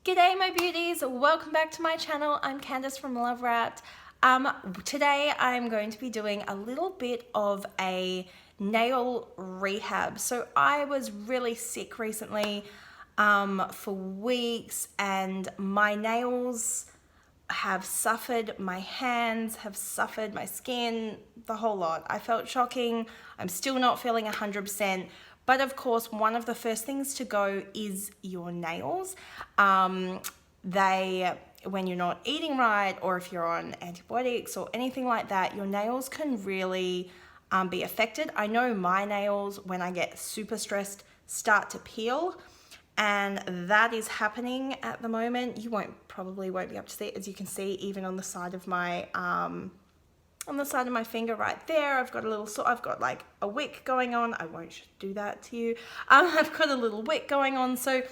G'day my beauties, welcome back to my channel. I'm Candace from Love Wrapped. Today I'm going to be doing a little bit of a nail rehab. So I was really sick recently for weeks and my nails have suffered, my hands have suffered, my skin, the whole lot. I felt shocking. I'm still not feeling 100%. But of course, one of the first things to go is your nails. When you're not eating right, or if you're on antibiotics or anything like that, your nails can really be affected. I know my nails, when I get super stressed, start to peel, and that is happening at the moment. You probably won't be able to see it, as you can see even on the side of my finger right there. I've got like a wick going on. I won't do that to you. I've got a little wick going on. So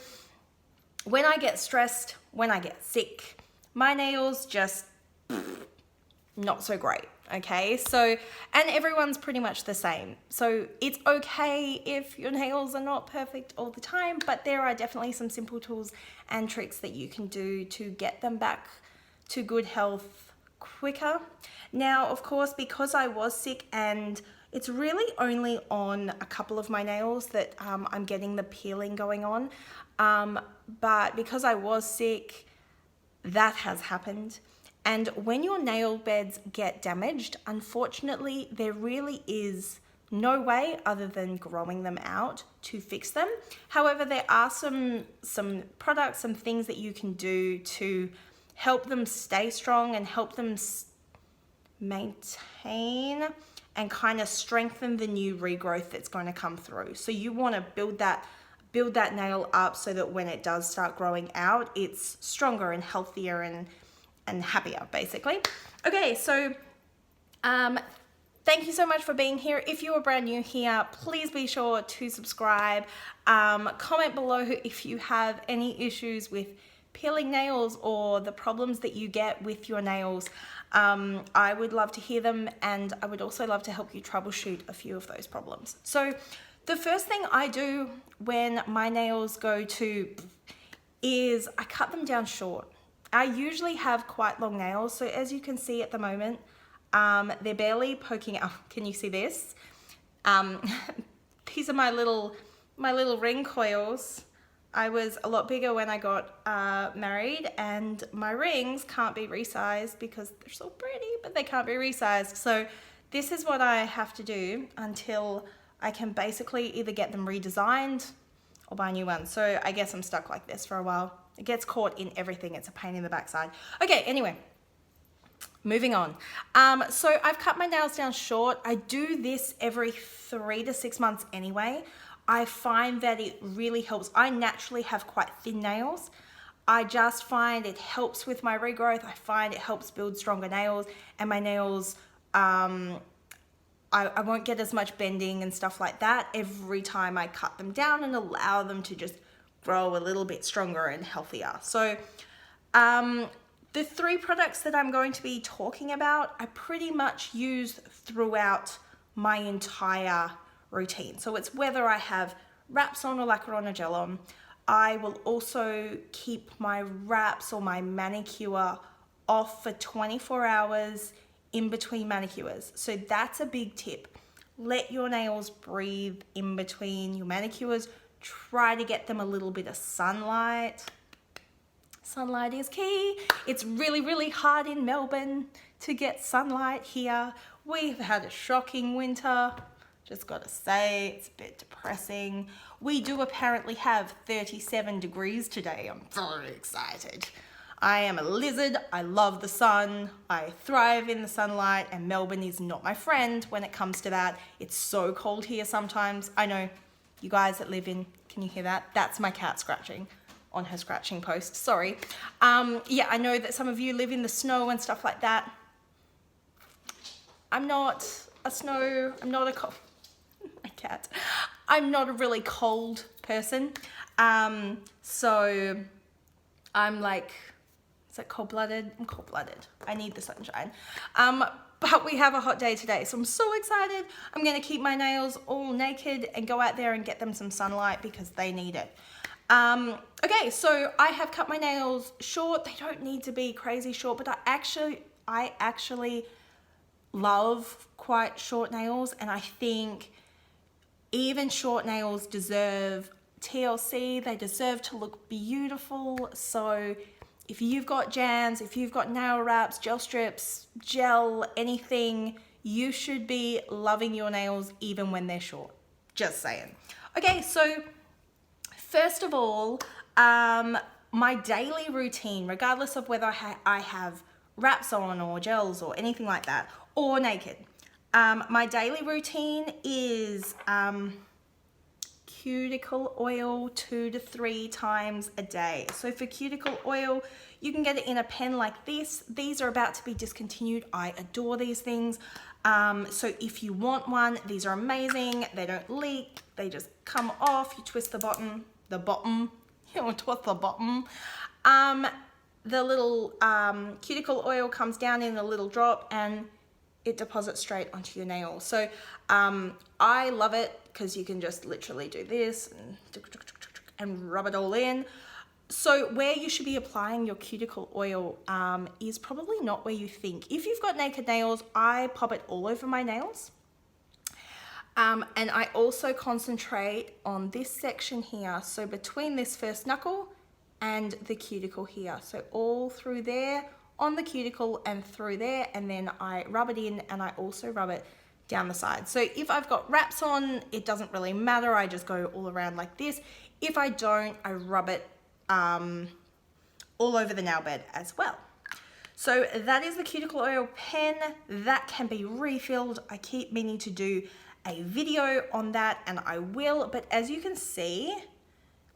when I get stressed, when I get sick, my nails just not so great. Okay, so, and everyone's pretty much the same. So it's okay if your nails are not perfect all the time, but there are definitely some simple tools and tricks that you can do to get them back to good health quicker. Now, of course, because I was sick and it's really only on a couple of my nails that I'm getting the peeling going on. But because I was sick, that has happened. And when your nail beds get damaged, unfortunately, there really is no way other than growing them out to fix them. However, there are some products, some things that you can do to help them stay strong and help them maintain and kind of strengthen the new regrowth that's going to come through. So you want to build that nail up so that when it does start growing out, it's stronger and healthier and happier, basically. Okay, so thank you so much for being here. If you are brand new here, please be sure to subscribe. Comment below if you have any issues with peeling nails or the problems that you get with your nails. I would love to hear them, and I would also love to help you troubleshoot a few of those problems. So the first thing I do when my nails go to is I cut them down short. I usually have quite long nails, so as you can see at the moment, they're barely poking out. Can you see this? These are my little ring coils. I was a lot bigger when I got married, and my rings can't be resized because they're so pretty, but they can't be resized. So this is what I have to do until I can basically either get them redesigned or buy new ones. So I guess I'm stuck like this for a while. It gets caught in everything. It's a pain in the backside. Okay, anyway, moving on. So I've cut my nails down short. I do this every 3 to 6 months anyway. I find that it really helps. I naturally have quite thin nails. I just find it helps with my regrowth. I find it helps build stronger nails, and my nails, I won't get as much bending and stuff like that every time I cut them down and allow them to just grow a little bit stronger and healthier. So the 3 products that I'm going to be talking about, I pretty much use throughout my entire routine. So it's whether I have wraps on or lacquer on or gel on. I will also keep my wraps or my manicure off for 24 hours in between manicures. So that's a big tip. Let your nails breathe in between your manicures. Try to get them a little bit of sunlight. Sunlight is key. It's really, really hard in Melbourne to get sunlight here. We've had a shocking winter. Just gotta say, it's a bit depressing. We do apparently have 37 degrees today. I'm very excited. I am a lizard. I love the sun. I thrive in the sunlight, and Melbourne is not my friend when it comes to that. It's so cold here sometimes. I know you guys that live in, can you hear that? That's my cat scratching on her scratching post. Sorry. Yeah, I know that some of you live in the snow and stuff like that. I'm not my cat. I'm not a really cold person. So I'm like, is that cold-blooded? I'm cold-blooded. I need the sunshine. But we have a hot day today, so I'm so excited. I'm gonna keep my nails all naked and go out there and get them some sunlight because they need it. Okay, so I have cut my nails short. They don't need to be crazy short, but I actually love quite short nails, and I think even short nails deserve TLC. They deserve to look beautiful. So if you've got jams, if you've got nail wraps, gel strips, gel, anything, you should be loving your nails even when they're short. Just saying. Okay, so first of all, my daily routine, regardless of whether I have wraps on or gels or anything like that, or naked, my daily routine is cuticle oil 2 to 3 times a day. So for cuticle oil, you can get it in a pen like this. These are about to be discontinued. I adore these things. So if you want one, these are amazing. They don't leak. They just come off. You twist the bottom, you twist the bottom. The little cuticle oil comes down in a little drop and it deposits straight onto your nail. So I love it because you can just literally do this and rub it all in. So where you should be applying your cuticle oil is probably not where you think. If you've got naked nails, I pop it all over my nails. And I also concentrate on this section here. So between this first knuckle and the cuticle here. So all through there, on the cuticle and through there, and then I rub it in, and I also rub it down the side. So if I've got wraps on, it doesn't really matter. I just go all around like this. If I don't, I rub it all over the nail bed as well. So that is the cuticle oil pen. That can be refilled. I keep meaning to do a video on that, and I will, but as you can see,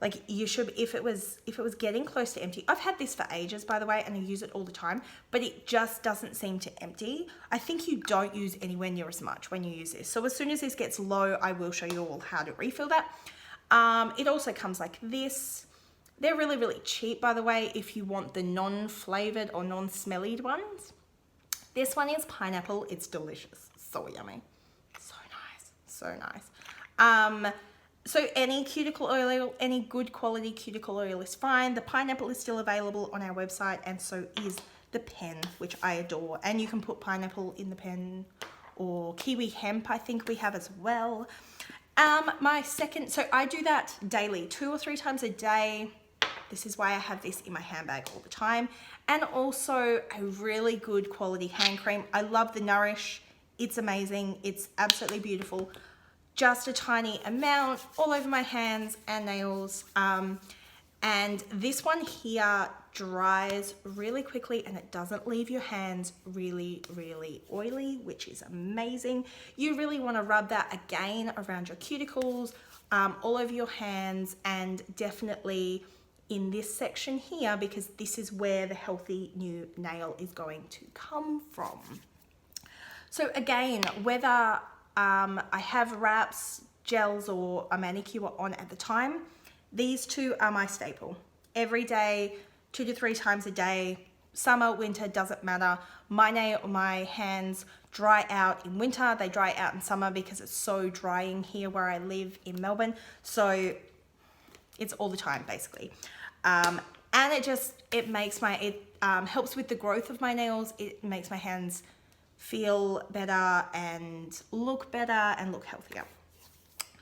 like you should, if it was getting close to empty, I've had this for ages, by the way, and I use it all the time, but it just doesn't seem to empty. I think you don't use anywhere near as much when you use this. So as soon as this gets low, I will show you all how to refill that. It also comes like this. They're really, really cheap, by the way, if you want the non-flavored or non-smellied ones. This one is pineapple. It's delicious. So yummy. So nice. So nice. So any cuticle oil, any good quality cuticle oil is fine. The pineapple is still available on our website, and so is the pen, which I adore. And you can put pineapple in the pen, or kiwi hemp I think we have as well. So I do that daily, 2 or 3 times a day. This is why I have this in my handbag all the time. And also a really good quality hand cream. I love the Nourish. It's amazing. It's absolutely beautiful. Just a tiny amount all over my hands and nails. And this one here dries really quickly, and it doesn't leave your hands really, really oily, which is amazing. You really want to rub that again around your cuticles, all over your hands, and definitely in this section here, because this is where the healthy new nail is going to come from. So again, whether I have wraps, gels, or a manicure on at the time, these two are my staple. Every day, 2 to 3 times a day, summer, winter, doesn't matter. My hands dry out in winter, they dry out in summer because it's so drying here where I live in Melbourne. So it's all the time basically. And it makes helps with the growth of my nails. It makes my hands feel better and look healthier.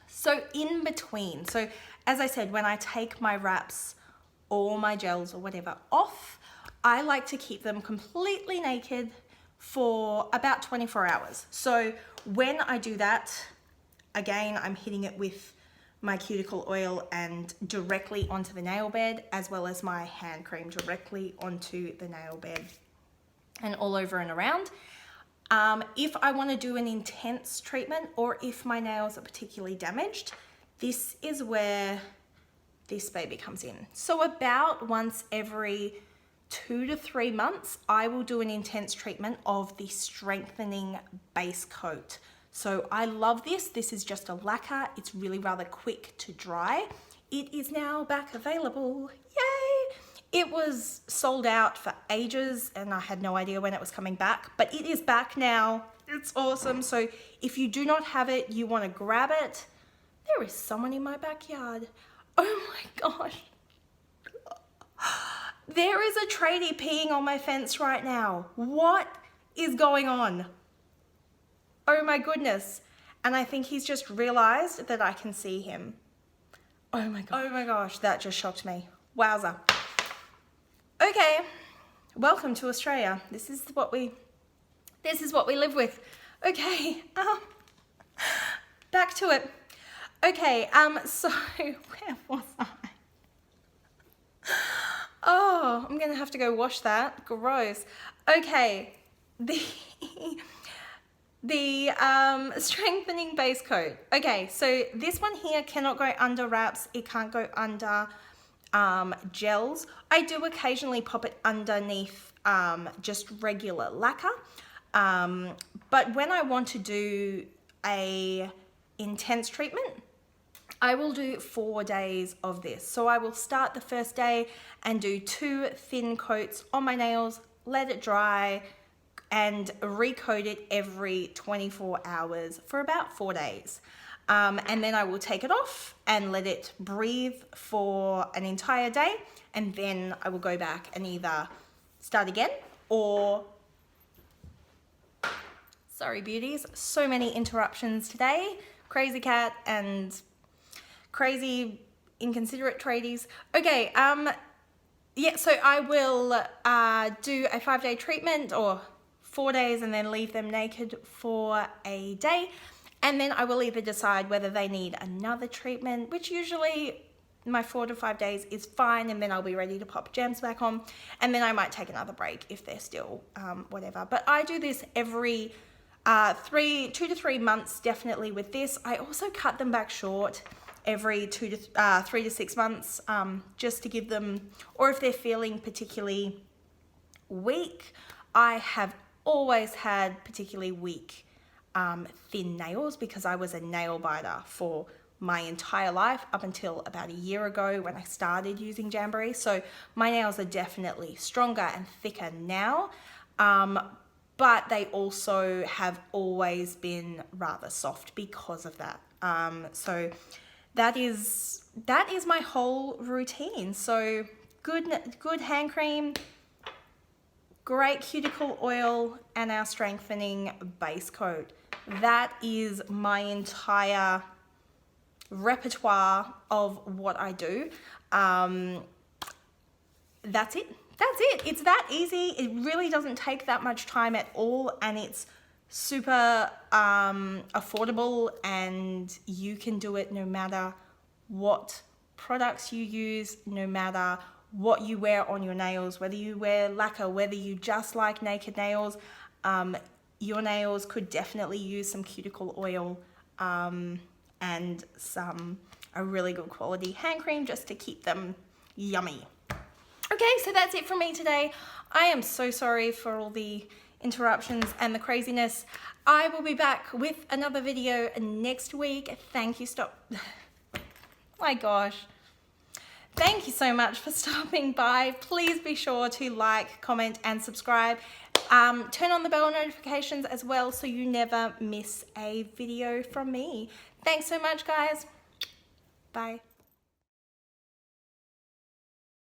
So in between, so as I said, when I take my wraps or my gels or whatever off, I like to keep them completely naked for about 24 hours. So when I do that, again, I'm hitting it with my cuticle oil and directly onto the nail bed, as well as my hand cream directly onto the nail bed and all over and around. If I want to do an intense treatment, or if my nails are particularly damaged, this is where this baby comes in. So about once every 2 to 3 months, I will do an intense treatment of the strengthening base coat. So I love this. This is just a lacquer. It's really rather quick to dry. It is now back available. Yay! It was sold out for ages and I had no idea when it was coming back, but it is back now. It's awesome. So if you do not have it, you want to grab it. There is someone in my backyard. Oh my gosh. There is a tradie peeing on my fence right now. What is going on? Oh my goodness. And I think he's just realized that I can see him. Oh my god. Oh my gosh, that just shocked me. Wowza. Okay, welcome to Australia. This is what we live with. Okay, back to it. Okay, so where was I? Oh, I'm gonna have to go wash that. Gross. Okay, the strengthening base coat. Okay, so this one here cannot go under wraps. It can't go under gels. I do occasionally pop it underneath just regular lacquer. But when I want to do a intense treatment, I will do 4 days of this. So I will start the first day and do 2 thin coats on my nails, let it dry, and recoat it every 24 hours for about 4 days. And then I will take it off and let it breathe for an entire day. And then I will go back and either start again or... Sorry, beauties. So many interruptions today. Crazy cat and crazy inconsiderate tradies. Okay, yeah, so I will do a 5-day treatment or 4 days and then leave them naked for a day. And then I will either decide whether they need another treatment, which usually my 4 to 5 days is fine, and then I'll be ready to pop gems back on. And then I might take another break if they're still whatever. But I do this every 2 to 3 months, definitely with this. I also cut them back short every 3 to 6 months, just to give them, or if they're feeling particularly weak. I have always had particularly weak thin nails because I was a nail biter for my entire life up until about a year ago when I started using Jamboree. So my nails are definitely stronger and thicker now, but they also have always been rather soft because of that. So that is my whole routine. So good hand cream, great cuticle oil, and our strengthening base coat. That is my entire repertoire of what I do. That's it. That's it. It's that easy. It really doesn't take that much time at all, and it's super affordable, and you can do it no matter what products you use, no matter what you wear on your nails, whether you wear lacquer, whether you just like naked nails. Your nails could definitely use some cuticle oil and a really good quality hand cream just to keep them yummy. Okay, so that's it from me today. I am so sorry for all the interruptions and the craziness. I will be back with another video next week. Thank you, my gosh. Thank you so much for stopping by. Please be sure to like, comment, and subscribe. Turn on the bell notifications as well so you never miss a video from me. Thanks so much, guys. Bye.